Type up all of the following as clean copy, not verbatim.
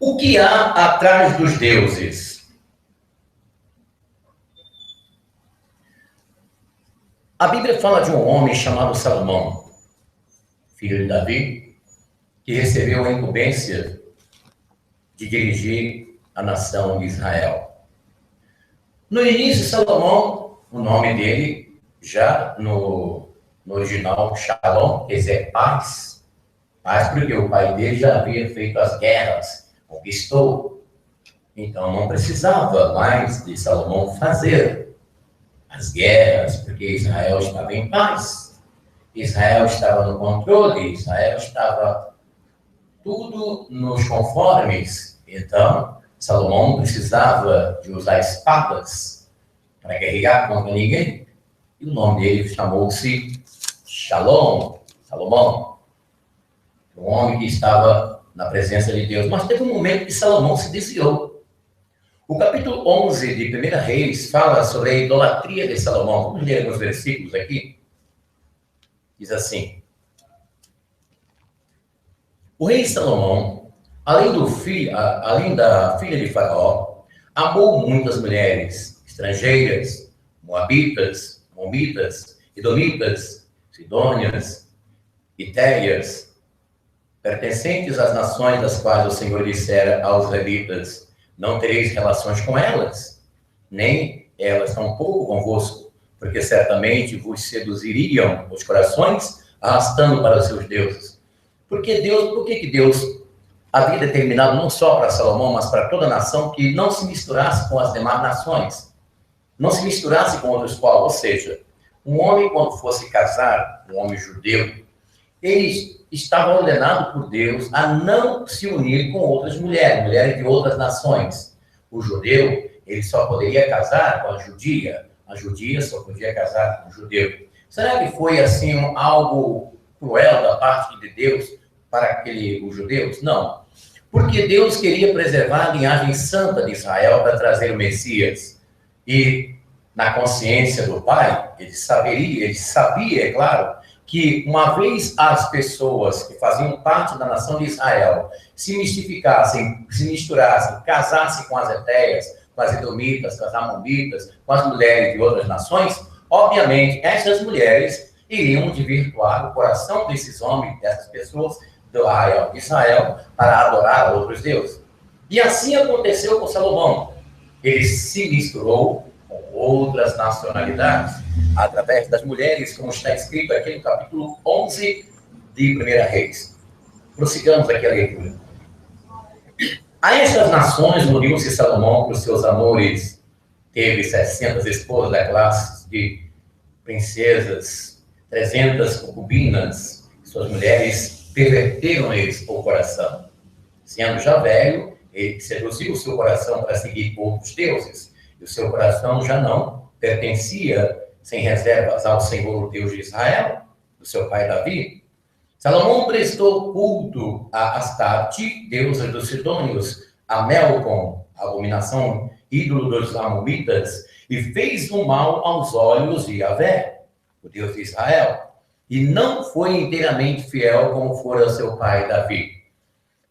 O que há atrás dos deuses? A Bíblia fala de um homem chamado Salomão, filho de Davi, que recebeu a incumbência de dirigir a nação de Israel. No início, Salomão, o nome dele, já no original, Shalom, quer dizer paz, porque o pai dele já havia feito as guerras, conquistou. Então, não precisava mais de Salomão fazer as guerras, porque Israel estava em paz. Israel estava no controle, Israel estava tudo nos conformes. Então, Salomão não precisava de usar espadas para guerrear contra ninguém. E o nome dele chamou-se Shalom, Salomão. Um homem que estava na presença de Deus. Mas teve um momento que Salomão se desviou. O capítulo 11 de 1 Reis fala sobre a idolatria de Salomão. Vamos ler alguns versículos aqui. Diz assim: o rei Salomão, além da filha de Faraó, amou muitas mulheres estrangeiras, moabitas, momitas, edomitas, sidônias, itéias, pertencentes às nações das quais o Senhor dissera aos israelitas: não tereis relações com elas, nem elas tampouco convosco, porque certamente vos seduziriam os corações, arrastando para os seus deuses. Por que Deus havia determinado não só para Salomão, mas para toda a nação, que não se misturasse com as demais nações, não se misturasse com outros povos? Ou seja, um homem, quando fosse casar, um homem judeu, ele estava ordenado por Deus a não se unir com outras mulheres de outras nações. O judeu, ele só poderia casar com a judia só podia casar com o judeu. Será que foi assim algo cruel da parte de Deus para os judeus? Não. Porque Deus queria preservar a linhagem santa de Israel para trazer o Messias. E na consciência do pai, ele sabia, é claro, que uma vez as pessoas que faziam parte da nação de Israel se misturassem, casassem com as etéias, com as edomitas, com as amomitas, com as mulheres de outras nações, obviamente, essas mulheres iriam desvirtuar o coração desses homens, dessas pessoas do arraial de Israel, para adorar outros deuses. E assim aconteceu com Salomão. Ele se misturou com outras nacionalidades, através das mulheres, como está escrito aqui no capítulo 11 de 1 Reis. Prossigamos aqui a leitura. A estas nações uniu-se Salomão por seus amores. Teve 600 esposas da classe de princesas, 300 concubinas. Suas mulheres perverteram-lhes o coração. Sendo já velho, ele seduziu o seu coração para seguir outros deuses. E o seu coração já não pertencia sem reservas ao Senhor, o Deus de Israel, do seu pai Davi. Salomão prestou culto a Astarte, deusa dos sidônios, a Melcom, a abominação, ídolo dos amomitas, e fez o mal aos olhos de Yahvé, o Deus de Israel, e não foi inteiramente fiel como fora seu pai Davi.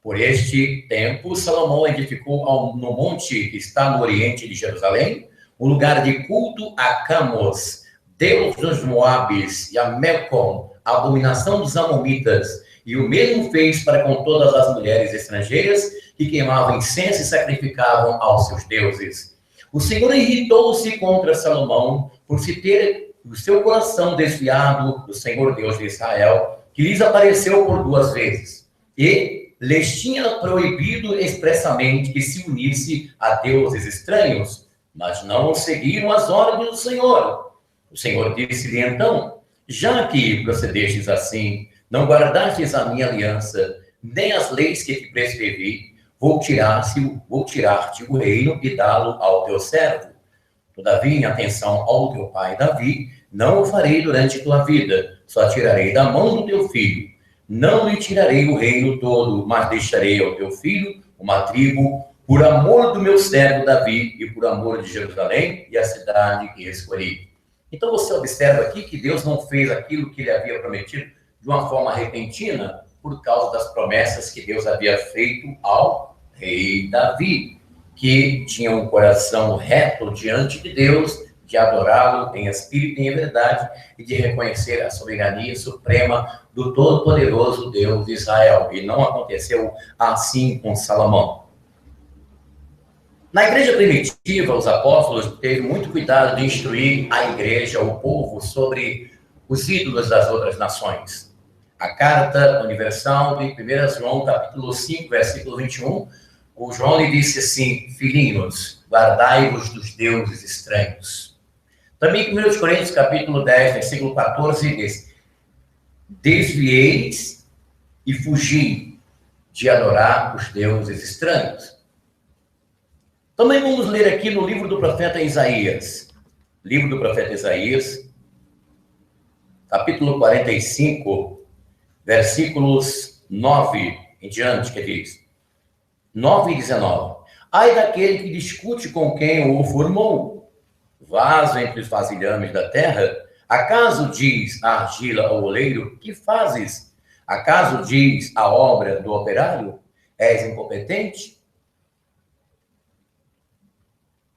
Por este tempo, Salomão edificou no monte que está no oriente de Jerusalém, um lugar de culto a Camos, Deus dos Moabis, e a Melcom, a abominação dos amomitas, e o mesmo fez para com todas as mulheres estrangeiras que queimavam incenso e sacrificavam aos seus deuses. O Senhor irritou-se contra Salomão por se ter o seu coração desviado do Senhor Deus de Israel, que lhes apareceu por 2 vezes, e lhes tinha proibido expressamente que se unisse a deuses estranhos, mas não seguiram as ordens do Senhor. O Senhor disse-lhe então: já que procedestes assim, não guardastes a minha aliança, nem as leis que te prescrevi, vou tirar-te o reino e dá-lo ao teu servo. Todavia, em atenção ao teu pai Davi, não o farei durante tua vida, só tirarei da mão do teu filho. Não lhe tirarei o reino todo, mas deixarei ao teu filho uma tribo, por amor do meu servo Davi e por amor de Jerusalém e a cidade que escolhi. Então você observa aqui que Deus não fez aquilo que ele havia prometido de uma forma repentina, por causa das promessas que Deus havia feito ao rei Davi, que tinha um coração reto diante de Deus, de adorá-lo em espírito e em verdade, e de reconhecer a soberania suprema do todo-poderoso Deus de Israel. E não aconteceu assim com Salomão. Na igreja primitiva, os apóstolos teve muito cuidado de instruir a igreja, o povo, sobre os ídolos das outras nações. A carta universal de 1 João, capítulo 5, versículo 21, o João lhe disse assim: filhinhos, guardai-vos dos deuses estranhos. Também em 1 Coríntios, capítulo 10, versículo 14, diz: desvieis e fugi de adorar os deuses estranhos. Também vamos ler aqui no livro do profeta Isaías. Livro do profeta Isaías, capítulo 45, versículos 9 em diante, que diz: 9 e 19. Ai daquele que discute com quem o formou, vaso entre os vasilhames da terra. Acaso diz a argila ao oleiro: que fazes? Acaso diz a obra do operário: és incompetente?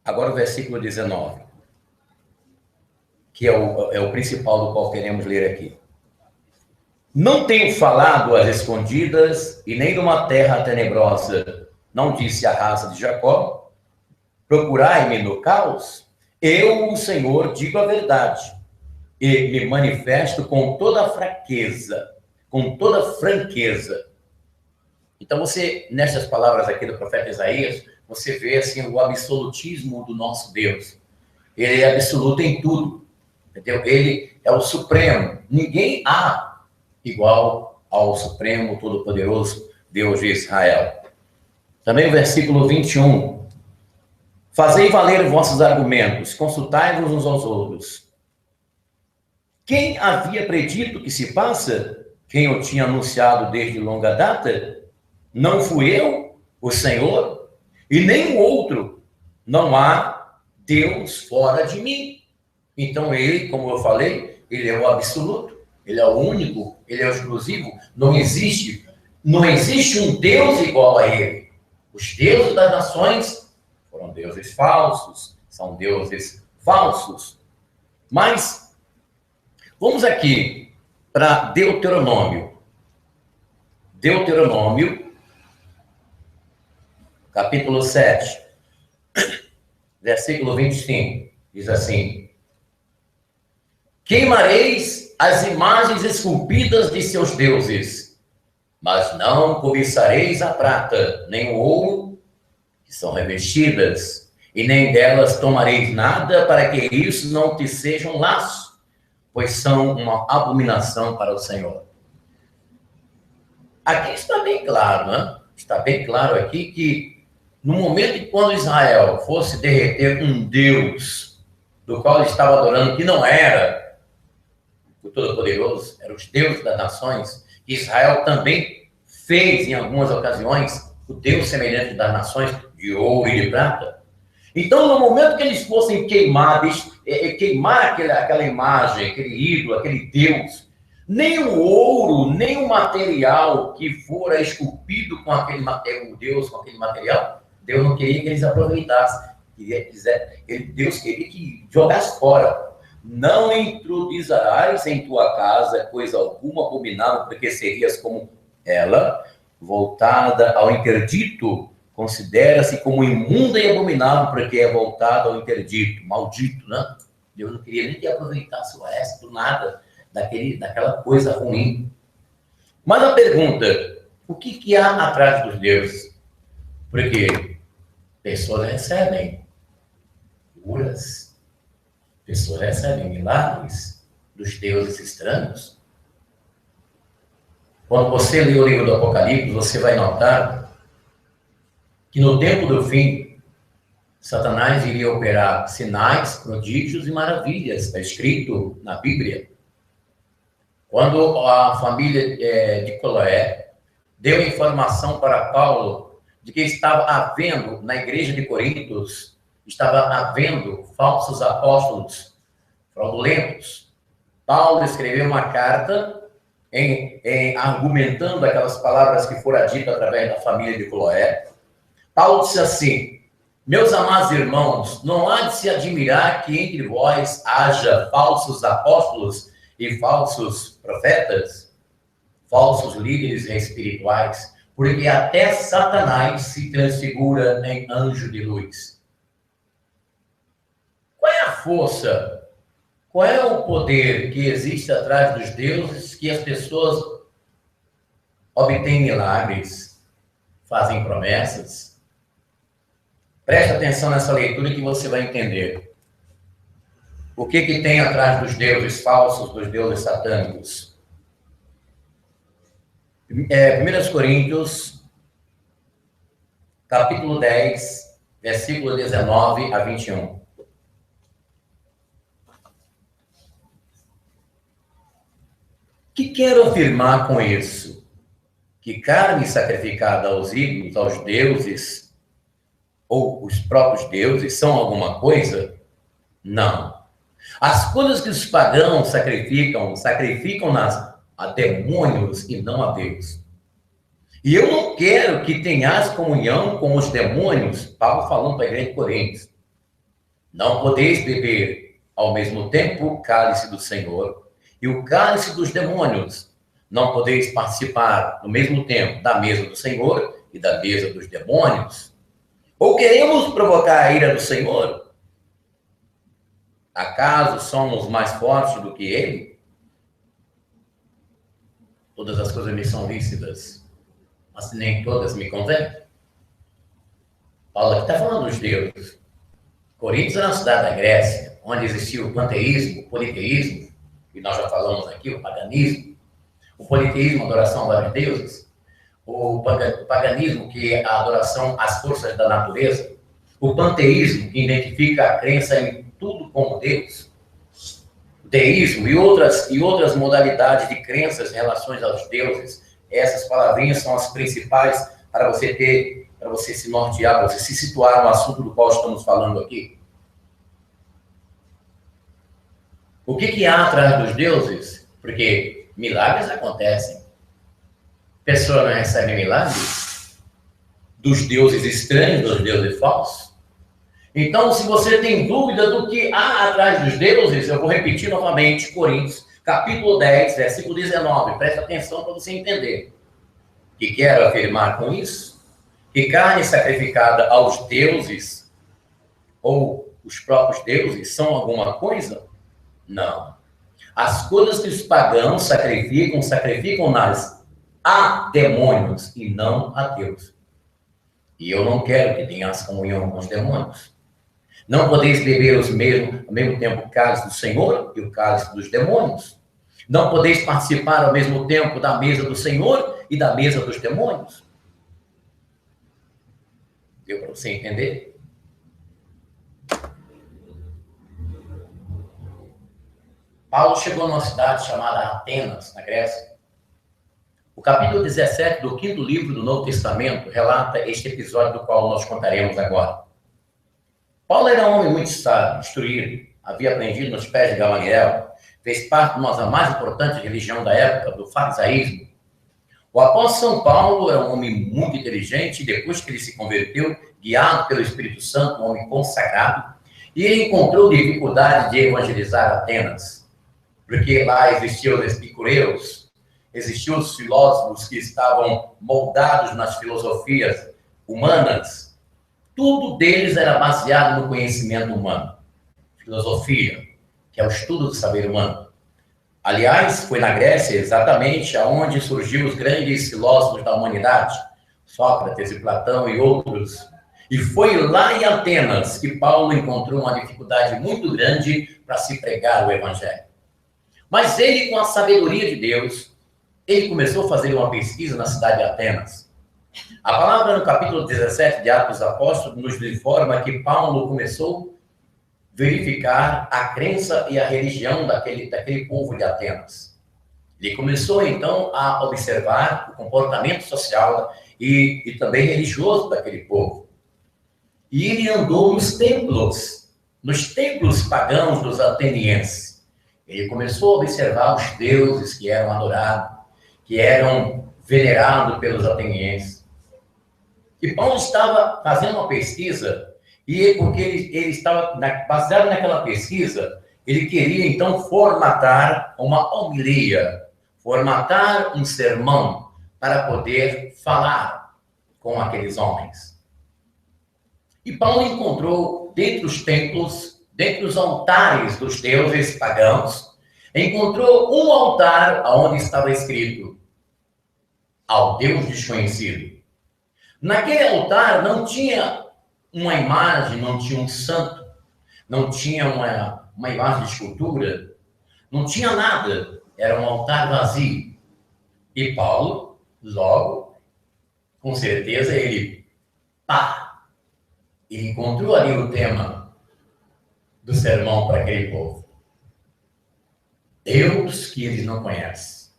Agora o versículo 19, que é o principal do qual queremos ler aqui. Não tenho falado às escondidas e nem de uma terra tenebrosa. Não disse a raça de Jacó: procurai-me no caos? Eu, o Senhor, digo a verdade e me manifesto com toda fraqueza, com toda franqueza. Então você, nessas palavras aqui do profeta Isaías, você vê assim o absolutismo do nosso Deus. Ele é absoluto em tudo, entendeu? Ele é o supremo. Ninguém há igual ao supremo, todo-poderoso Deus de Israel. Também o versículo 21. Fazei valer vossos argumentos, consultai-vos uns aos outros. Quem havia predito que se passa? Quem o tinha anunciado desde longa data? Não fui eu, o Senhor? E nem o outro. Não há Deus fora de mim. Então ele, como eu falei, ele é o absoluto, ele é o único, ele é o exclusivo. Não existe um Deus igual a ele. Os deuses das nações foram deuses falsos, são deuses falsos. Mas vamos aqui para Deuteronômio. Deuteronômio, capítulo 7, versículo 25, diz assim: queimareis as imagens esculpidas de seus deuses, mas não cobiçareis a prata, nem o ouro, que são revestidas, e nem delas tomareis nada, para que isso não te seja um laço, pois são uma abominação para o Senhor. Aqui está bem claro, né? Está bem claro aqui que no momento em que quando Israel fosse derreter um Deus do qual ele estava adorando, que não era o Todo-Poderoso, eram os deuses das nações, Israel também fez, em algumas ocasiões, o Deus semelhante das nações, de ouro e de prata. Então, no momento que eles fossem queimar aquela imagem, aquele ídolo, aquele Deus, nem o ouro, nem o material que fora esculpido com aquele material, o Deus com aquele material, Deus não queria que eles aproveitassem. Deus queria que jogasse fora. Não introduzirás em tua casa coisa alguma abominável, porque serias como ela, voltada ao interdito, considera-se como imunda e abominável, porque é voltada ao interdito, maldito, né? Deus não queria nem que aproveitasse o resto, nada, daquela coisa ruim. Mas a pergunta: o que há atrás dos deuses? Porque pessoas recebem curas, pessoas recebem milagres dos deuses estranhos. Quando você lê o livro do Apocalipse, você vai notar que no tempo do fim, Satanás iria operar sinais, prodígios e maravilhas. Está escrito na Bíblia. Quando a família de Cloé deu informação para Paulo de que estava havendo, na igreja de Corintos, estava havendo falsos apóstolos fraudulentos, Paulo escreveu uma carta argumentando aquelas palavras que foram ditas através da família de Cloé, Paulo disse assim: meus amados irmãos, não há de se admirar que entre vós haja falsos apóstolos e falsos profetas, falsos líderes espirituais, porque até Satanás se transfigura em anjo de luz. Qual é a força, qual é o poder que existe atrás dos deuses que as pessoas obtêm milagres, fazem promessas? Presta atenção nessa leitura que você vai entender. O que tem atrás dos deuses falsos, dos deuses satânicos? 1 Coríntios, capítulo 10, versículo 19 a 21. Que quero afirmar com isso? Que carne sacrificada aos ídolos, aos deuses, ou os próprios deuses, são alguma coisa? Não. As coisas que os pagãos sacrificam-nas a demônios e não a Deus. E eu não quero que tenhas comunhão com os demônios, Paulo falando para a igreja de Coríntios. Não podeis beber ao mesmo tempo o cálice do Senhor e o cálice dos demônios. Não podeis participar no mesmo tempo da mesa do Senhor e da mesa dos demônios. Ou queremos provocar a ira do Senhor? Acaso somos mais fortes do que Ele? Todas as coisas me são lícitas, mas nem todas me convêm. Paulo aqui está falando dos deuses. Coríntios era uma cidade da Grécia, onde existia o panteísmo, o politeísmo, que nós já falamos aqui, o paganismo. O politeísmo, a adoração a vários deuses. O paganismo, que é a adoração às forças da natureza. O panteísmo, que identifica a crença em tudo como Deus. O teísmo e outras modalidades de crenças em relação aos deuses. Essas palavrinhas são as principais para você se nortear, para você se situar no assunto do qual estamos falando aqui. O que há atrás dos deuses? Porque milagres acontecem. Pessoa não recebe milagres dos deuses estranhos, dos deuses falsos. Então, se você tem dúvida do que há atrás dos deuses, eu vou repetir novamente, Coríntios, capítulo 10, versículo 19. Presta atenção para você entender. Que quero afirmar com isso? Que carne sacrificada aos deuses, ou os próprios deuses, são alguma coisa? Não. As coisas que os pagãos sacrificam-nas a demônios e não a Deus. E eu não quero que tenhas comunhão com os demônios. Não podeis beber ao mesmo tempo o cálice do Senhor e o cálice dos demônios. Não podeis participar ao mesmo tempo da mesa do Senhor e da mesa dos demônios. Deu para você entender? Paulo chegou numa cidade chamada Atenas, na Grécia. O capítulo 17 do 5º livro do Novo Testamento relata este episódio do qual nós contaremos agora. Paulo era um homem muito sábio, instruído, havia aprendido nos pés de Gamaliel, fez parte de uma das mais importantes religiões da época, do farisaísmo. O apóstolo São Paulo era um homem muito inteligente e depois que ele se converteu, guiado pelo Espírito Santo, um homem consagrado, e ele encontrou dificuldade de evangelizar Atenas, porque lá existiam os epicureus, existiam os filósofos que estavam moldados nas filosofias humanas. Tudo deles era baseado no conhecimento humano. Filosofia, que é o estudo do saber humano. Aliás, foi na Grécia exatamente aonde surgiu os grandes filósofos da humanidade, Sócrates e Platão e outros. E foi lá em Atenas que Paulo encontrou uma dificuldade muito grande para se pregar o evangelho. Mas ele, com a sabedoria de Deus, ele começou a fazer uma pesquisa na cidade de Atenas. A palavra no capítulo 17 de Atos dos Apóstolos nos informa que Paulo começou a verificar a crença e a religião daquele povo de Atenas. Ele começou, então, a observar o comportamento social e também religioso daquele povo. E ele andou nos templos pagãos dos atenienses. Ele começou a observar os deuses que eram adorados, que eram venerados pelos atenienses. E Paulo estava fazendo uma pesquisa, e porque ele estava, baseado naquela pesquisa, ele queria, então, formatar uma homilia, formatar um sermão para poder falar com aqueles homens. E Paulo encontrou, dentre os templos, dentre os altares dos deuses pagãos, encontrou um altar onde estava escrito: ao Deus desconhecido. Naquele altar não tinha uma imagem, não tinha um santo, não tinha uma imagem de escultura, não tinha nada. Era um altar vazio. E Paulo, logo, com certeza, ele encontrou ali o tema do sermão para aquele povo. Deus que eles não conhecem.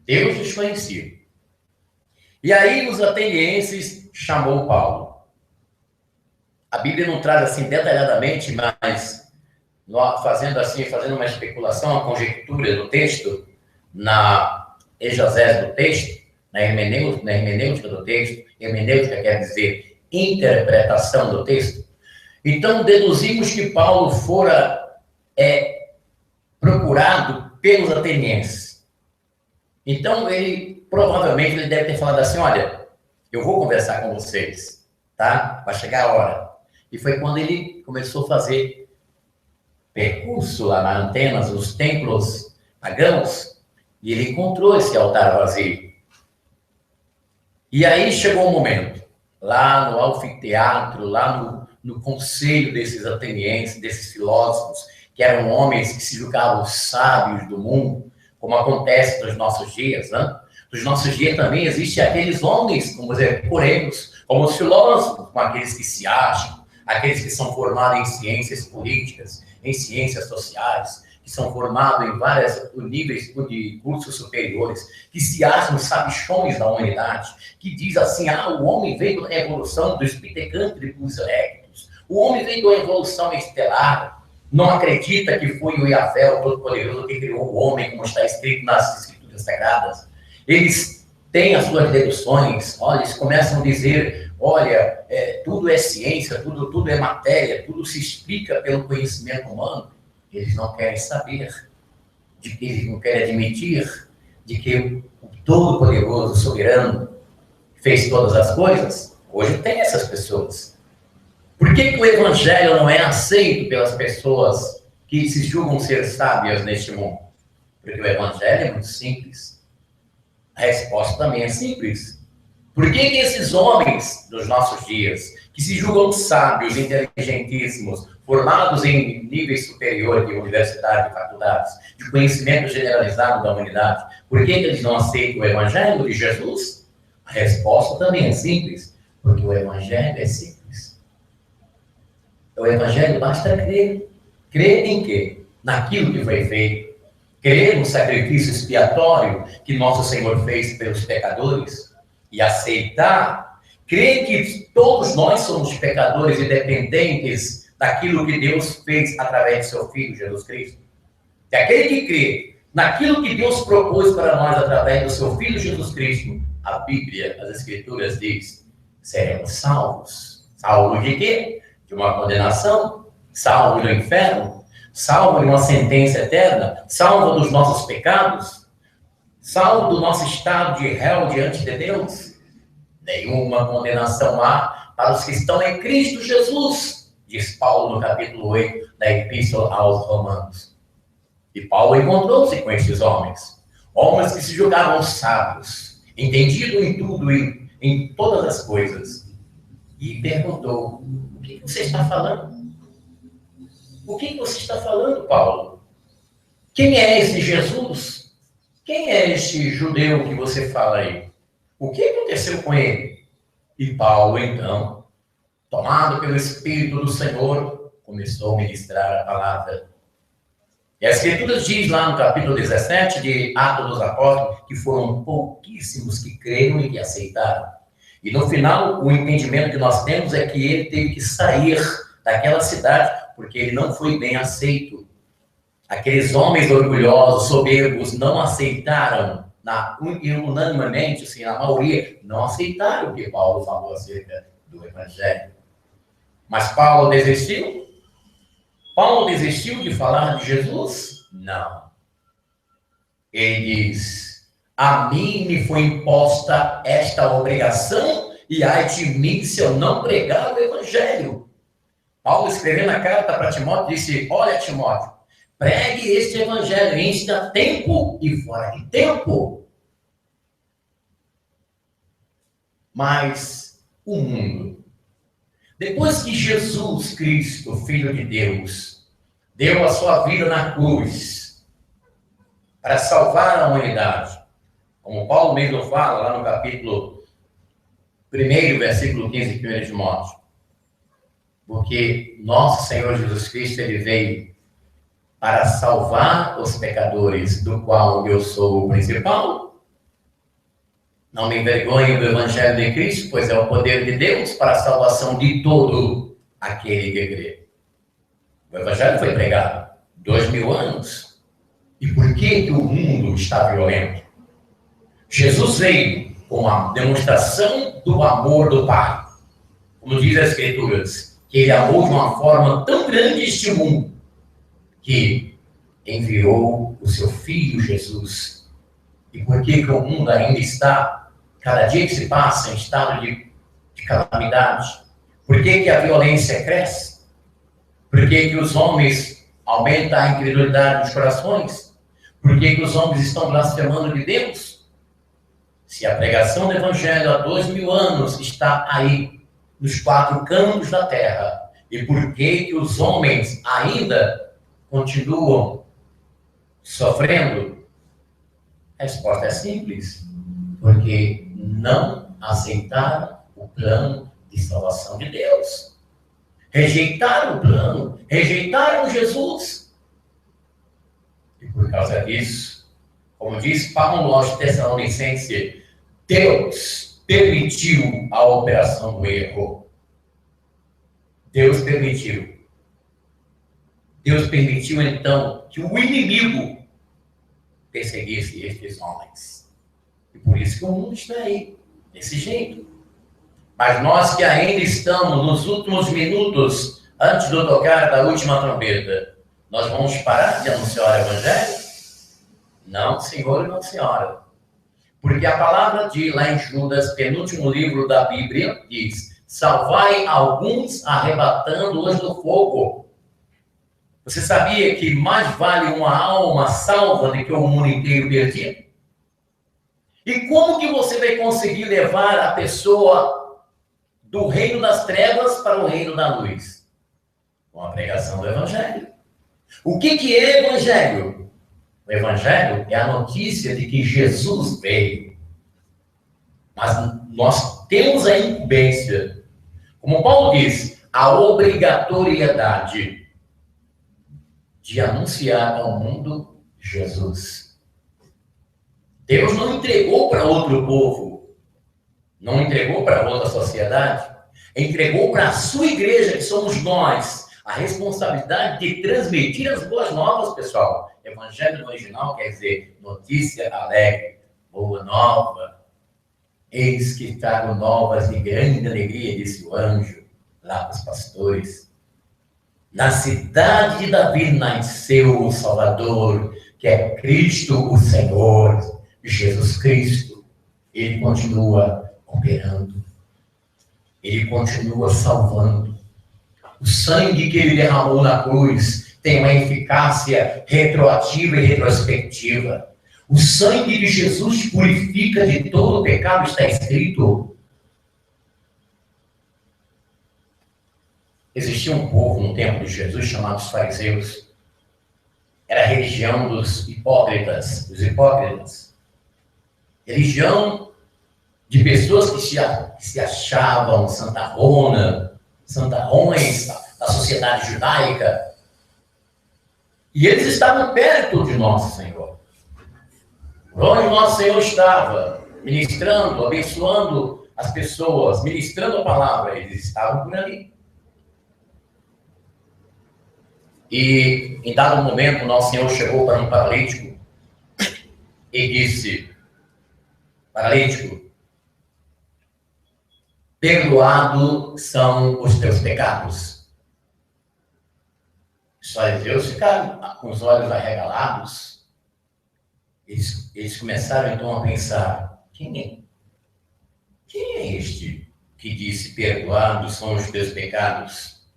Deus desconhecido. E aí os atenienses chamou Paulo. A Bíblia não traz assim detalhadamente, mas fazendo uma especulação, uma conjectura do texto, na exegese do texto, na hermenêutica do texto, hermenêutica quer dizer interpretação do texto. Então deduzimos que Paulo fora procurado pelos atenienses. Então provavelmente ele deve ter falado assim: olha, eu vou conversar com vocês, tá? Vai chegar a hora. E foi quando ele começou a fazer percurso lá nas antenas, nos templos pagãos, e ele encontrou esse altar vazio. E aí chegou o momento, lá no anfiteatro, lá no conselho desses atenienses, desses filósofos, que eram homens que se julgavam sábios do mundo, como acontece nos nossos dias, né? Nos nossos dias também existem aqueles homens, como os epicureus, como os filósofos, como aqueles que se acham, aqueles que são formados em ciências políticas, em ciências sociais, que são formados em vários níveis de cursos superiores, que se acham sabichões da humanidade, que diz assim: o homem veio da evolução dos pitecântricos erectus, o homem veio da evolução estelar, não acredita que foi o Yahvé, o Todo-Poderoso, que criou o homem, como está escrito nas Escrituras Sagradas. Eles têm as suas deduções, olha, eles começam a dizer: olha, tudo é ciência, tudo é matéria, tudo se explica pelo conhecimento humano. Eles não querem saber, eles não querem admitir de que o Todo-Poderoso, Soberano, fez todas as coisas. Hoje tem essas pessoas. Por que o Evangelho não é aceito pelas pessoas que se julgam ser sábias neste mundo? Porque o Evangelho é muito simples. A resposta também é simples. Por que esses homens dos nossos dias, que se julgam sábios, inteligentíssimos, formados em níveis superiores de universidade, de faculdades, de conhecimento generalizado da humanidade, por que eles não aceitam o Evangelho de Jesus? A resposta também é simples, porque o Evangelho é simples. O Evangelho basta crer. Crer em quê? Naquilo que foi feito. Crer no sacrifício expiatório que nosso Senhor fez pelos pecadores e aceitar. Crer que todos nós somos pecadores e dependentes daquilo que Deus fez através de seu Filho, Jesus Cristo. E aquele que crê naquilo que Deus propôs para nós através do seu Filho, Jesus Cristo, a Bíblia, as Escrituras diz: seremos salvos. Salvos de quê? De uma condenação, salvo do inferno, salvo de uma sentença eterna, salvo dos nossos pecados, salvo do nosso estado de réu diante de Deus. Nenhuma condenação há para os que estão em Cristo Jesus, diz Paulo no capítulo 8 da Epístola aos Romanos. E Paulo encontrou-se com estes homens, homens que se julgavam sábios, entendidos em tudo e em todas as coisas, e perguntou: o que você está falando? O que você está falando, Paulo? Quem é esse Jesus? Quem é este judeu que você fala aí? O que aconteceu com ele? E Paulo, então, tomado pelo Espírito do Senhor, começou a ministrar a palavra. E a Escritura diz lá no capítulo 17 de Atos dos Apóstolos que foram pouquíssimos que creram e que aceitaram. E no final, o entendimento que nós temos é que ele teve que sair daquela cidade porque ele não foi bem aceito. Aqueles homens orgulhosos, soberbos, não aceitaram unanimemente, assim, a maioria, não aceitaram o que Paulo falou acerca do Evangelho. Mas Paulo desistiu? Paulo desistiu de falar de Jesus? Não. Ele diz: a mim me foi imposta esta obrigação, e ai de mim se eu não pregar o Evangelho. Paulo, escrevendo a carta para Timóteo, disse: olha, Timóteo, pregue este Evangelho em a tempo e fora de tempo. Mas o mundo, depois que Jesus Cristo, Filho de Deus, deu a sua vida na cruz para salvar a humanidade, como Paulo mesmo fala lá no capítulo 1, versículo 15 de 1 Timóteo, porque nosso Senhor Jesus Cristo, ele veio para salvar os pecadores, do qual eu sou o principal. Não me envergonhe do Evangelho de Cristo, pois é o poder de Deus para a salvação de todo aquele que crê. O Evangelho foi pregado 2000 anos. E por que o mundo está violento? Jesus veio com a demonstração do amor do Pai. Como diz as Escrituras, que ele amou de uma forma tão grande este mundo, que enviou o seu Filho Jesus. E por que o mundo ainda está, cada dia que se passa, em estado de calamidade? Por que a violência cresce? Por que os homens aumentam a incredulidade dos corações? Por que os homens estão blasfemando de Deus? Se a pregação do Evangelho há 2000 anos está aí, nos 4 cantos da terra, e por que os homens ainda continuam sofrendo? A resposta é simples: porque não aceitaram o plano de salvação de Deus. Rejeitaram o plano, rejeitaram Jesus. E por causa disso, como diz Paulo aos Tessalonicenses, Deus permitiu a operação do erro. Deus permitiu. Deus permitiu, então, que o inimigo perseguisse estes homens. E por isso que o mundo está aí, desse jeito. Mas nós que ainda estamos nos últimos minutos, antes do tocar da última trombeta, nós vamos parar de anunciar o Evangelho? Não, senhor e não, senhora. Porque a palavra diz lá em Judas, penúltimo livro da Bíblia, diz: salvai alguns arrebatando-os do fogo. Você sabia que mais vale uma alma salva do que o mundo inteiro perdido? E como que você vai conseguir levar a pessoa do reino das trevas para o reino da luz? Com a pregação do Evangelho. O que é Evangelho? O Evangelho é a notícia de que Jesus veio. Mas nós temos a incumbência, como Paulo diz, a obrigatoriedade de anunciar ao mundo Jesus. Deus não entregou para outro povo, não entregou para outra sociedade, entregou para a sua igreja, que somos nós, a responsabilidade de transmitir as boas novas, pessoal. Evangelho no original quer dizer notícia alegre, boa nova. Eis que trago novas de grande alegria, disse o anjo lá para os pastores. Na cidade de Davi nasceu o Salvador, que é Cristo o Senhor, Jesus Cristo. Ele continua operando. Ele continua salvando. O sangue que ele derramou na cruz tem uma eficácia retroativa e retrospectiva. O sangue de Jesus purifica de todo o pecado, está escrito. Existia um povo no tempo de Jesus chamado os fariseus. Era a religião dos hipócritas, Religião de pessoas que se achavam santarrões da sociedade judaica. E eles estavam perto de Nosso Senhor. Onde Nosso Senhor estava, ministrando, abençoando as pessoas, ministrando a palavra, eles estavam por ali. E, em dado momento, Nosso Senhor chegou para um paralítico e disse: Paralítico, perdoados são os teus pecados. Os fariseus ficaram com os olhos arregalados. Eles começaram então a pensar: quem é este que disse perdoados são os teus pecados?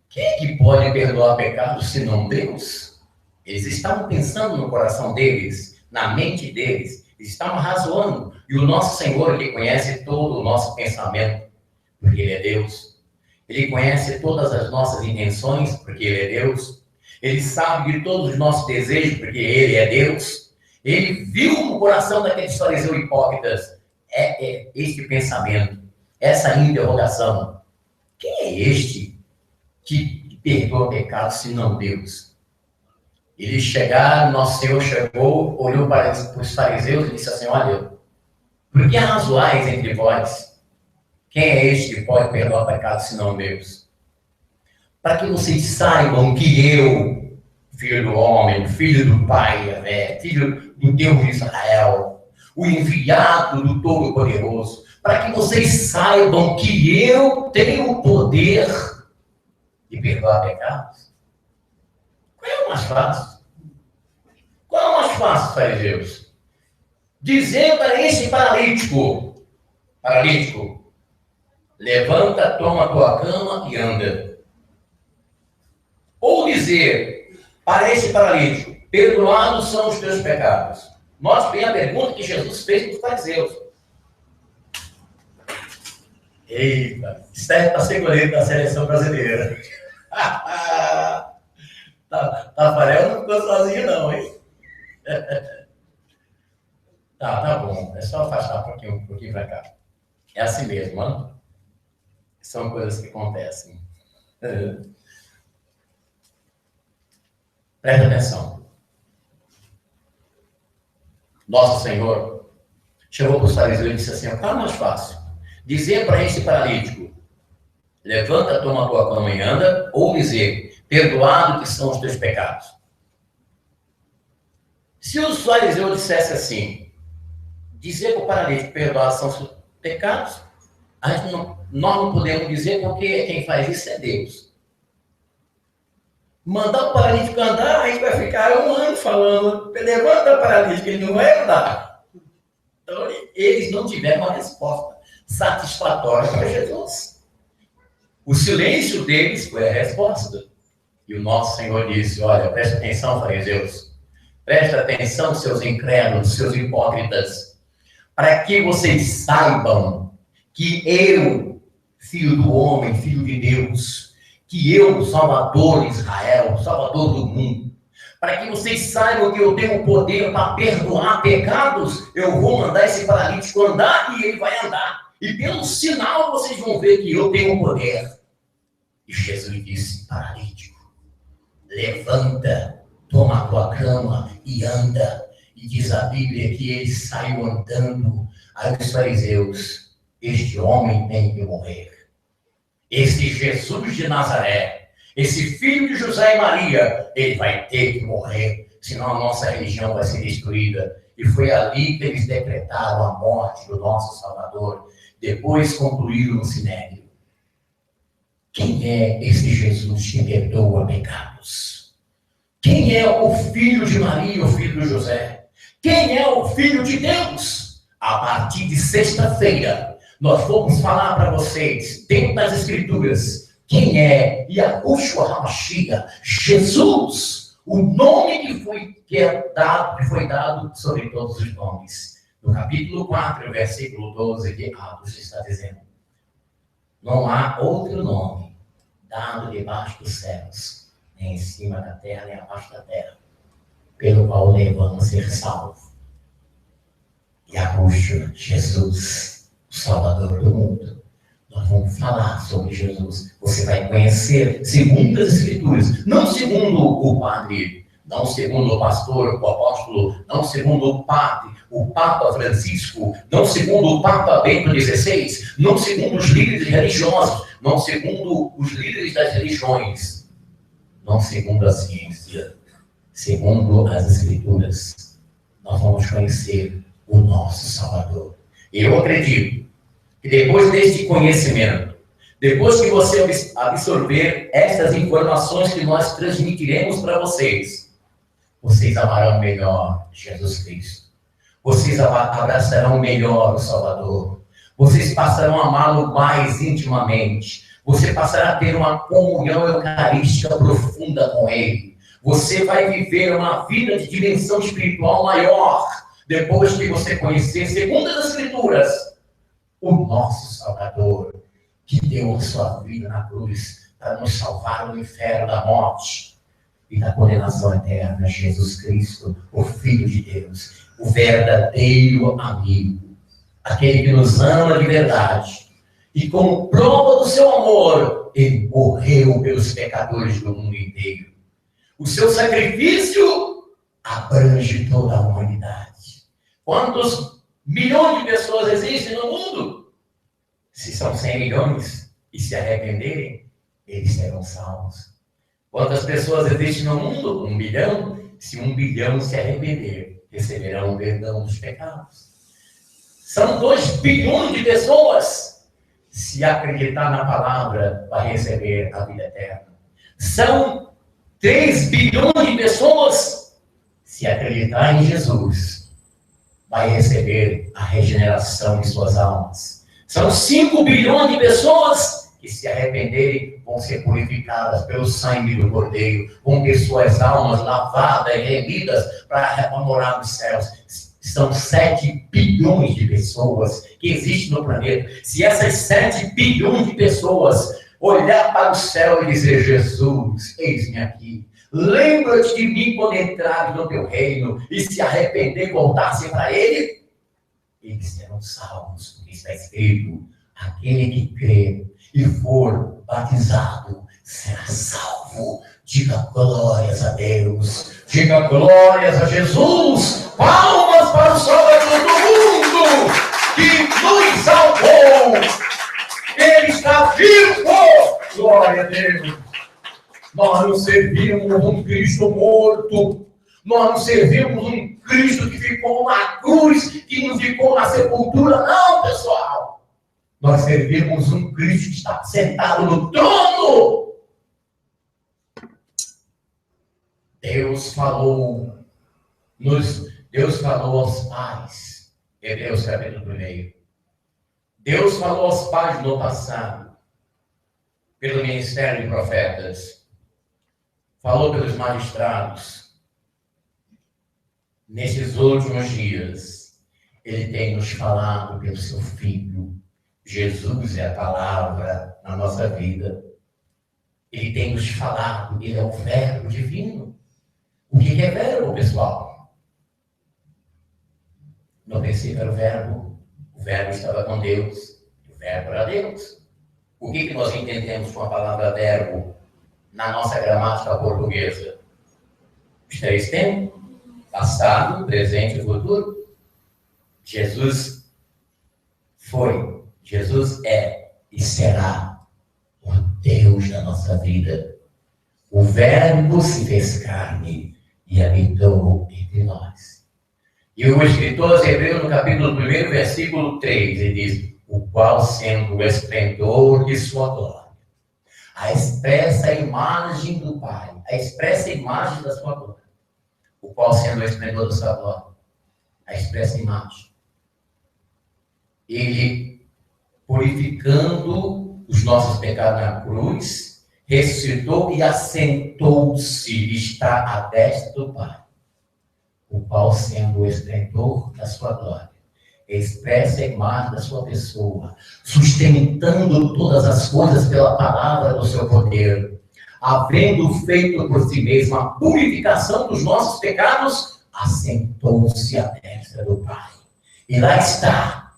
Quem é que pode perdoar pecados senão Deus? Eles estavam pensando no coração deles, na mente deles, eles estavam razoando. E o nosso Senhor, que conhece todo o nosso pensamento, porque Ele é Deus. Ele conhece todas as nossas intenções, porque Ele é Deus. Ele sabe de todos os nossos desejos, porque Ele é Deus. Ele viu no coração daqueles fariseus hipócritas este pensamento, essa interrogação: quem é este que perdoa pecados senão Deus? Eles chegaram, nosso Senhor chegou, olhou para os fariseus e disse assim: olha, por que razoais entre vós? Quem é este que pode perdoar pecados senão Deus? Para que vocês saibam que eu, filho do homem, filho do Pai, filho do Deus de Israel, o enviado do Todo-Poderoso, para que vocês saibam que eu tenho o poder de perdoar pecados. Qual é o mais fácil? Qual é o mais fácil, fariseus? Dizer para esse paralítico, levanta, toma a tua cama e anda. Ou dizer para esse paralítico: perdoados são os teus pecados. Note bem a pergunta que Jesus fez para os fariseus. Eita, serve para ser goleiro da seleção brasileira. Tafarel não ficou sozinho não, hein? Tá bom. É só afastar um pouquinho para cá. É assim mesmo, mano. São coisas que acontecem. Presta atenção. Nosso Senhor chegou para os fariseus e disse assim: qual é mais fácil? Dizer para este paralítico: levanta, toma a tua cama e anda, ou dizer: perdoado que são os teus pecados? Se os fariseus dissessem assim, dizer para o paralítico: perdoados são os teus pecados, nós não podemos dizer, porque quem faz isso é Deus. Mandar o paralítico andar, a gente vai ficar um ano falando: levanta o paralítico, ele não vai andar. Então, eles não tiveram uma resposta satisfatória para Jesus. O silêncio deles foi a resposta. E o nosso Senhor disse: olha, presta atenção, fariseus. Presta atenção, seus incrédulos, seus hipócritas, para que vocês saibam que eu, filho do homem, filho de Deus, que eu, Salvador de Israel, Salvador do mundo, para que vocês saibam que eu tenho o poder para perdoar pecados, eu vou mandar esse paralítico andar e ele vai andar. E pelo sinal vocês vão ver que eu tenho o poder. E Jesus disse: paralítico, levanta, toma a tua cama e anda. E diz a Bíblia que ele saiu andando. Aí os fariseus: este homem tem que morrer. Esse Jesus de Nazaré, esse filho de José e Maria, ele vai ter que morrer, senão a nossa religião vai ser destruída. E foi ali que eles decretaram a morte do nosso Salvador. Depois concluíram no Sinédrio: quem é esse Jesus que perdoa pecados? Quem é o filho de Maria, o filho de José? Quem é o filho de Deus? A partir de sexta-feira, nós vamos falar para vocês, dentro das Escrituras, quem é Yahushua HaMashiach, Jesus, o nome que foi dado sobre todos os nomes. No capítulo 4, versículo 12 de Atos, está dizendo: não há outro nome dado debaixo dos céus, nem em cima da terra, nem abaixo da terra, pelo qual devamos ser salvos. Yahushua, Jesus, o Salvador do mundo. Nós vamos falar sobre Jesus. Você vai conhecer segundo as Escrituras, não segundo o padre, não segundo o pastor, o apóstolo, não segundo o padre, o Papa Francisco, não segundo o Papa Bento XVI, não segundo os líderes religiosos, não segundo os líderes das religiões, não segundo a ciência, segundo as Escrituras. Nós vamos conhecer o nosso Salvador. E eu acredito que depois deste conhecimento, depois que você absorver essas informações que nós transmitiremos para vocês, vocês amarão melhor Jesus Cristo. Vocês abraçarão melhor o Salvador. Vocês passarão a amá-lo mais intimamente. Você passará a ter uma comunhão eucarística profunda com Ele. Você vai viver uma vida de dimensão espiritual maior depois que você conhecer, segundo as Escrituras, o nosso Salvador, que deu a sua vida na cruz para nos salvar do inferno, da morte e da condenação eterna. Jesus Cristo, o Filho de Deus, o verdadeiro amigo, aquele que nos ama de verdade. E como prova do seu amor, ele morreu pelos pecadores do mundo inteiro. O seu sacrifício abrange toda a humanidade. Quantos milhões de pessoas existem no mundo? Se são 100 milhões e se arrependerem, eles serão salvos. Quantas pessoas existem no mundo? 1 bilhão. Se 1 bilhão se arrepender, receberão o perdão dos pecados. São 2 bilhões de pessoas. Se acreditar na palavra, vai receber a vida eterna. São 3 bilhões de pessoas. Se acreditar em Jesus, vai receber a regeneração de suas almas. São 5 bilhões de pessoas que, se arrependerem, vão ser purificadas pelo sangue do Cordeiro, vão ter suas almas lavadas e remidas para morar nos céus. São 7 bilhões de pessoas que existem no planeta. Se essas 7 bilhões de pessoas olhar para o céu e dizer: Jesus, eis-me aqui, lembra-te de mim quando entrares no teu reino, e se arrepender e voltar-se para Ele, eles serão salvos, porque está escrito: aquele que crê e for batizado será salvo. Diga glórias a Deus, diga glórias a Jesus, palmas para o Salvador do mundo, que nos salvou. Ele está vivo, glória a Deus. Nós não servimos um Cristo morto, nós não servimos um Cristo que ficou na cruz, que não ficou na sepultura, não, pessoal. Nós servimos um Cristo que está sentado no trono. Deus falou aos pais, Hebreus capítulo 1. Deus falou aos pais no passado, pelo ministério de profetas, falou pelos magistrados. Nesses últimos dias, Ele tem nos falado pelo seu Filho. Jesus é a palavra na nossa vida. Ele tem nos falado, Ele é o Verbo divino. O que é verbo, pessoal? No princípio era o verbo estava com Deus, o verbo era Deus. O que nós entendemos com a palavra verbo na nossa gramática portuguesa? Os 3 tempos: passado, presente e futuro. Jesus foi, Jesus é e será o Deus da nossa vida. O verbo se fez carne e habitou entre nós. E o escritor aos Hebreus, no capítulo 1, versículo 3, ele diz: o qual, sendo o esplendor de sua glória, a expressa imagem do Pai, a expressa imagem da sua glória, o qual, sendo o esplendor da sua glória, a expressa imagem, Ele, purificando os nossos pecados na cruz, ressuscitou e assentou-se, está à destra do Pai, o qual, sendo o esplendor da sua glória, expressa a imagem da sua pessoa, sustentando todas as coisas pela palavra do seu poder, havendo feito por si mesmo a purificação dos nossos pecados, assentou-se à destra do Pai. E lá está,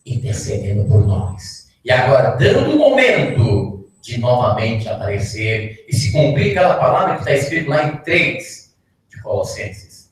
intercedendo por nós. E agora, dando um momento de novamente aparecer e se cumprir aquela palavra que está escrito lá em 3 de Colossenses,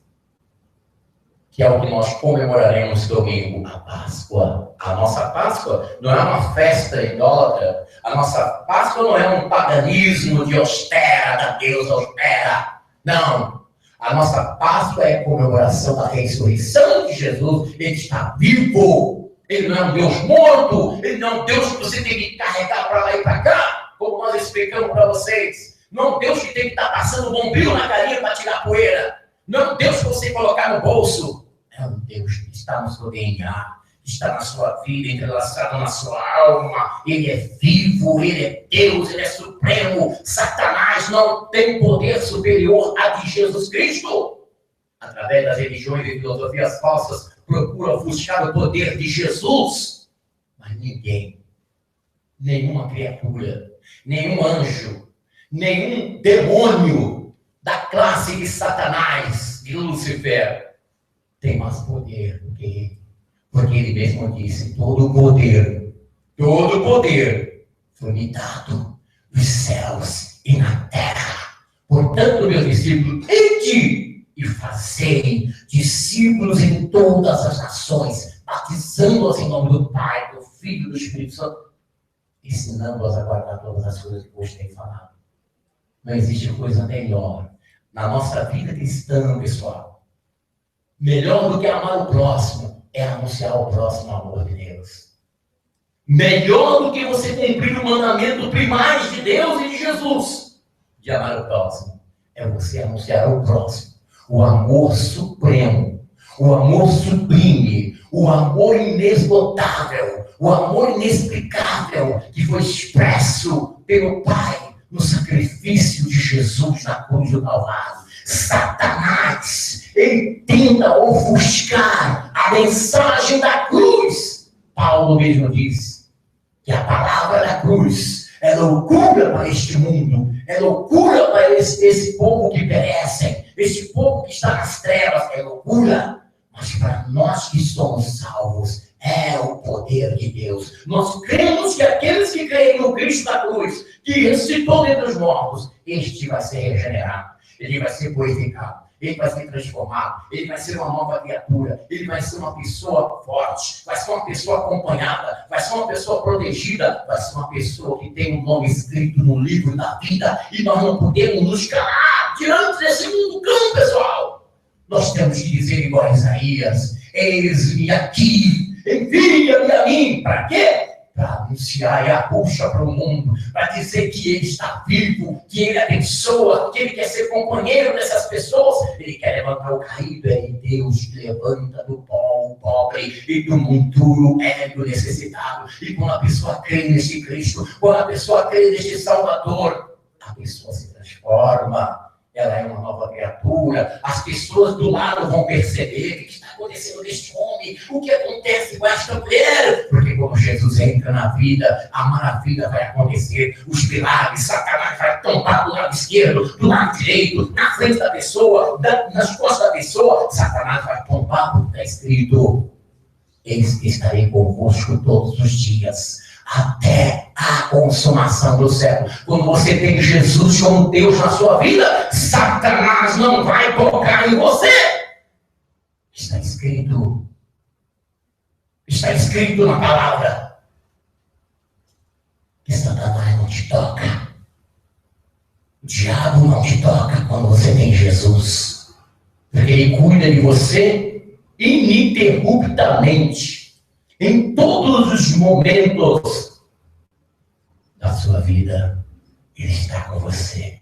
que é o que nós comemoraremos domingo, a Páscoa. A nossa Páscoa não é uma festa idólatra, a nossa Páscoa não é um paganismo de austera, da deusa austera. Não. A nossa Páscoa é a comemoração da ressurreição de Jesus. Ele está vivo. Ele não é um Deus morto. Ele não é um Deus que você tem que carregar para lá e para cá, como nós explicamos para vocês. Não é um Deus que tem que estar passando bombril na carinha para tirar poeira. Não é um Deus que você colocar no bolso. É um Deus que está no seu DNA, está na sua vida, entrelaçado na sua alma. Ele é vivo, ele é Deus, ele é supremo. Satanás não tem poder superior a de Jesus Cristo. Através das religiões e filosofias falsas, procura buscar o poder de Jesus. Mas ninguém, nenhuma criatura, nenhum anjo, nenhum demônio da classe de Satanás, de Lúcifer, tem mais poder do que ele. Porque ele mesmo disse, todo o poder foi me dado nos céus e na terra. Portanto, meus discípulos, ide e fazei discípulos em todas as nações, batizando-os em nome do Pai, do Filho e do Espírito Santo, ensinando-os a guardar todas as coisas que hoje tenho falado. Não existe coisa melhor na nossa vida cristã, pessoal. Melhor do que amar o próximo é anunciar ao próximo amor de Deus. Melhor do que você cumprir o mandamento primário de Deus e de Jesus, de amar o próximo, é você anunciar ao próximo o amor supremo, o amor sublime, o amor inesgotável, o amor inexplicável que foi expresso pelo Pai no sacrifício de Jesus na cruz do Calvário. Satanás, ele tenta ofuscar a mensagem da cruz. Paulo mesmo diz que a palavra da cruz é loucura para este mundo, é loucura para esse povo que perece, esse povo que está nas trevas, é loucura. Mas para nós que somos salvos, é o poder de Deus. Nós cremos que aqueles que creem no Cristo da cruz, que ressuscitou dentre os mortos, este vai ser regenerado. Ele vai ser purificado, ele vai ser transformado, ele vai ser uma nova criatura, ele vai ser uma pessoa forte, vai ser uma pessoa acompanhada, vai ser uma pessoa protegida, vai ser uma pessoa que tem um nome escrito no livro da vida, e nós não podemos nos calar diante desse mundo cão, pessoal. Nós temos que dizer igual a Isaías, eis-me aqui, envia-me a mim, para quê? Para anunciar e a puxa para o mundo, para dizer que ele está vivo, que ele abençoa, que ele quer ser companheiro dessas pessoas, ele quer levantar o caído, e Deus levanta do pó o pobre e do monturo do necessitado. E quando a pessoa crê neste Cristo, quando a pessoa crê neste Salvador, a pessoa se transforma. Ela é uma nova criatura. As pessoas do lado vão perceber o que está acontecendo neste homem, o que acontece com esta mulher. Porque quando Jesus entra na vida, a maravilha vai acontecer. Os milagres, Satanás vai tombar do lado esquerdo, do lado direito, na frente da pessoa, nas costas da pessoa. Satanás vai tombar, porque está escrito: eis que estarei convosco todos os dias, até a consumação do século. Quando você tem Jesus como Deus na sua vida, Satanás não vai tocar em você. Está escrito na palavra que Satanás não te toca. O diabo não te toca quando você tem Jesus, porque ele cuida de você ininterruptamente em todos os momentos da sua vida. Ele está com você.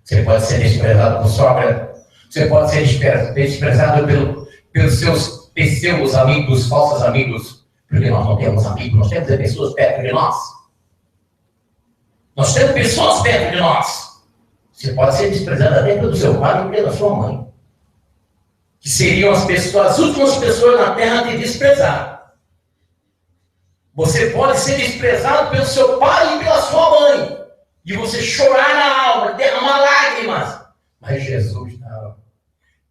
Você pode ser desprezado por sogra, você pode ser desprezado pelos seus pseudos amigos, falsos amigos, porque nós não temos amigos, nós temos pessoas perto de nós. Nós temos pessoas perto de nós. Você pode ser desprezado até pelo seu pai e pela sua mãe, que seriam as últimas pessoas na terra a te desprezar. Você pode ser desprezado pelo seu pai e pela sua mãe, e você chorar na alma, derramar lágrimas. Mas Jesus não.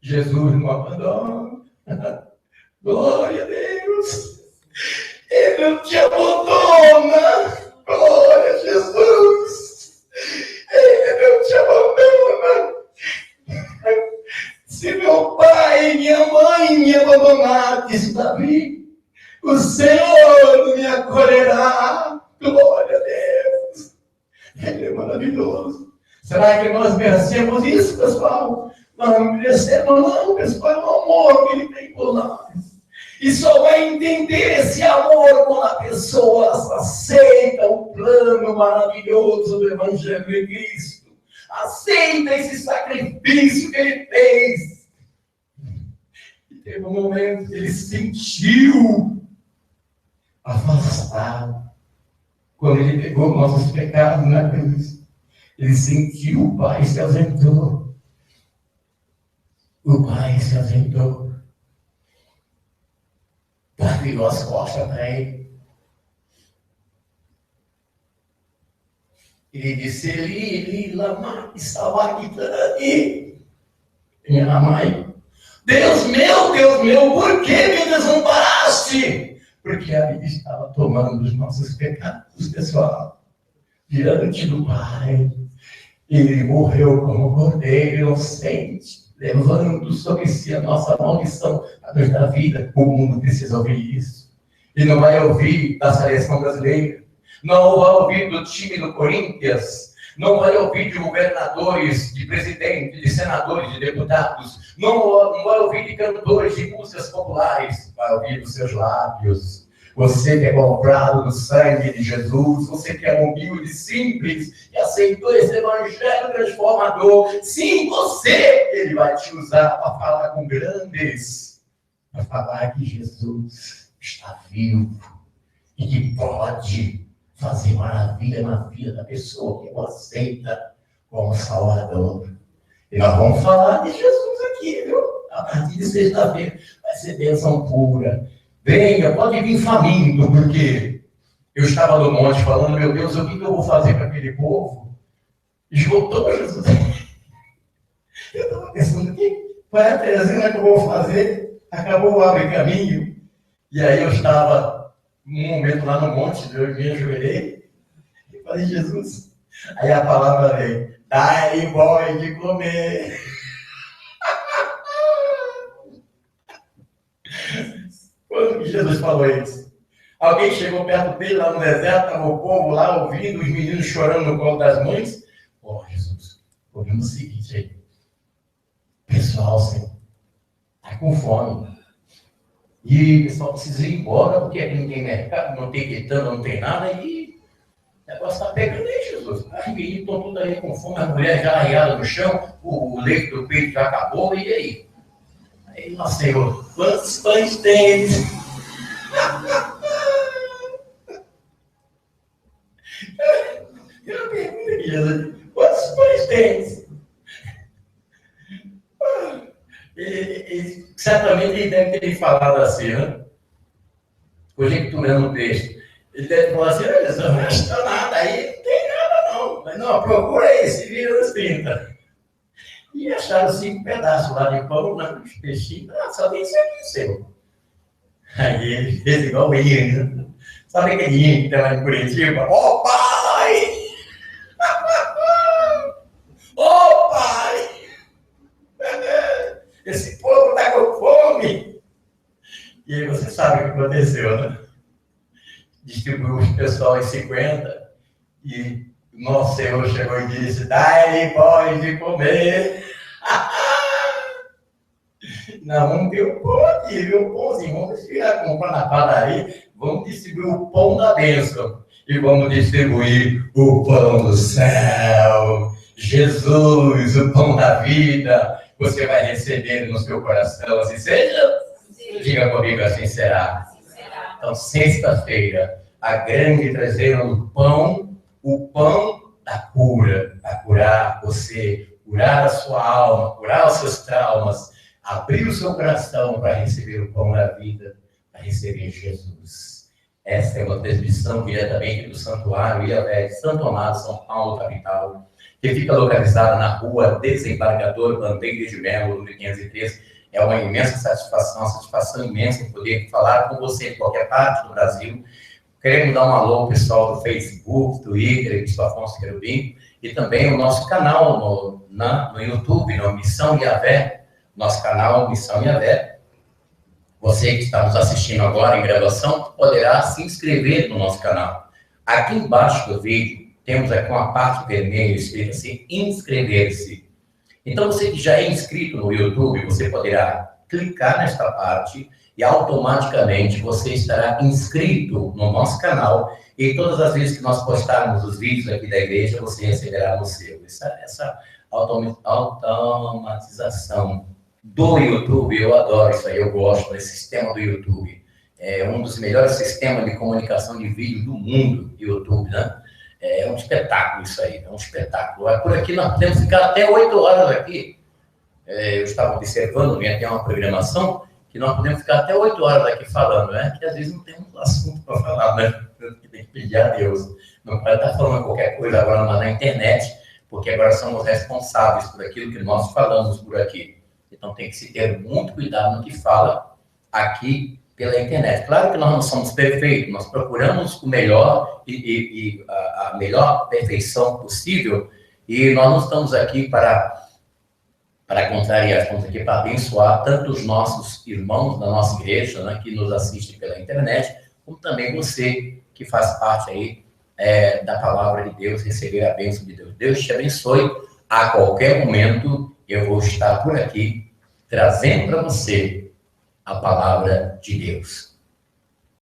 Jesus não abandona. Glória a Deus. Ele não te abandona. Glória a Jesus. Ele não te abandona. Se meu pai e minha mãe me abandonar, disse Davi, o Senhor me acolherá. Glória a Deus. Ele é maravilhoso. Será que nós merecemos isso, pessoal? Vamos crescer, não, pessoal, é o amor que ele tem por nós. E só vai entender esse amor quando a pessoa aceita o plano maravilhoso do Evangelho de Cristo. Aceita esse sacrifício que ele fez. E teve um momento que ele sentiu afastado. Quando ele pegou nossos pecados na cruz, ele sentiu o Pai se ausentou. O Pai se ausentou. Virou as costas para ele. Ele disse, Eli, lama sabachthani. Minha mãe, Deus meu, por que me desamparaste? Porque a Bíblia estava tomando os nossos pecados, pessoal. Diante do Pai. Ele morreu como cordeiro inocente, levando sobre si a nossa maldição, a dor da vida. O mundo precisa ouvir isso. E não vai ouvir da seleção brasileira, não vai ouvir do time do Corinthians, não vai ouvir de governadores, de presidentes, de senadores, de deputados, não vai ouvir de cantores de músicas populares, vai ouvir dos seus lábios. Você que é comprado no sangue de Jesus, você que é humilde, simples, e aceitou esse evangelho transformador, sim, você, ele vai te usar para falar com grandes, para falar que Jesus está vivo e que pode fazer maravilha na vida da pessoa que o aceita como Salvador. E nós vamos falar de Jesus aqui, viu? A partir de sexta-feira vai ser bênção pura. Venha, pode vir faminto, porque eu estava no monte falando, meu Deus, o que eu vou fazer para aquele povo? Esgotou Jesus. Eu estava pensando, qual é a Teresina que eu vou fazer? Acabou o abre caminho. E aí eu estava, num momento lá no monte, eu me ajoelhei e falei, Jesus. Aí a palavra veio, dai boi de comer. Quando que Jesus falou isso? Alguém chegou perto dele lá no deserto, estava o povo lá ouvindo, os meninos chorando no colo das mães. Ó, Jesus, ouvimos o seguinte aí. Pessoal, Senhor, está com fome. E o pessoal precisa ir embora, porque aqui não tem mercado, não tem quitanda, não tem nada, e o negócio está pegando aí, Jesus. As meninas estão todas aí com fome, a mulher já arraiada no chão, o leite do peito já acabou, e aí? Aí, nosso Senhor, quantos pães tem? Eu pergunto aqui, Jesus, quantos pães tem? Certamente ele deve ter falado assim, né? Conjecturando o texto. Ele deve falar assim, olha, Jesus, não está nada aí, não tem nada não. Mas não, procura aí, se vira nos 30. E acharam 5 pedaços lá de pão, os peixinhos, só tem isso aqui, Senhor. Aí ele fez igual o Ian. Sabe aquele Ian que está lá em Curitiba? Ó, pai! Ó, pai! Esse povo está com fome! E aí você sabe o que aconteceu, né? Distribuiu o pessoal em 50 e nosso Senhor chegou e disse, dai-lhe pode de comer. Não, vamos ter o pão aqui, viu? O pãozinho, vamos comprar na padaria, vamos distribuir o pão da bênção e vamos distribuir o pão do céu. Jesus, o pão da vida, você vai receber no seu coração, assim seja? Diga comigo, assim será. Então, sexta-feira, a grande trazeira do pão, o pão da cura, para curar você, curar a sua alma, curar os seus traumas, abrir o seu coração para receber o pão da vida, para receber Jesus. Esta é uma transmissão diretamente do Santuário Iavé de Santo Amaro, São Paulo, capital, que fica localizada na rua Desembargador Bandeira de Melo, número 503. É uma imensa satisfação, uma satisfação imensa em poder falar com você em qualquer parte do Brasil. Queremos dar um alô ao pessoal do Facebook, Twitter, Bispo Afonso Querubim, e também o nosso canal no YouTube, no Missão Iavé, nosso canal Missão Iavé. Você que está nos assistindo agora em gravação, poderá se inscrever no nosso canal. Aqui embaixo do vídeo, temos aqui uma parte vermelha escrita assim, inscrever-se. Então, você que já é inscrito no YouTube, você poderá clicar nesta parte e automaticamente você estará inscrito no nosso canal e todas as vezes que nós postarmos os vídeos aqui da igreja, você receberá no seu. Essa automatização do YouTube, eu adoro isso aí, eu gosto desse sistema do YouTube. É um dos melhores sistemas de comunicação de vídeo do mundo, YouTube, né? É um espetáculo isso aí, é um espetáculo. Por aqui nós podemos ficar até 8 horas aqui. Eu estava observando, vem até uma programação, que nós podemos ficar até 8 horas aqui falando, né? Que às vezes não tem um assunto para falar, né? Tem que pedir a Deus. Não pode estar falando qualquer coisa agora na internet, porque agora somos responsáveis por aquilo que nós falamos por aqui. Então tem que se ter muito cuidado no que fala aqui pela internet. Claro que nós não somos perfeitos, nós procuramos o melhor e a melhor perfeição possível, e nós não estamos aqui para contrariar, estamos aqui para abençoar tanto os nossos irmãos da nossa igreja, né, que nos assistem pela internet, como também você que faz parte aí da palavra de Deus, receber a bênção de Deus. Deus te abençoe. A qualquer momento eu vou estar por aqui trazendo para você a palavra de Deus.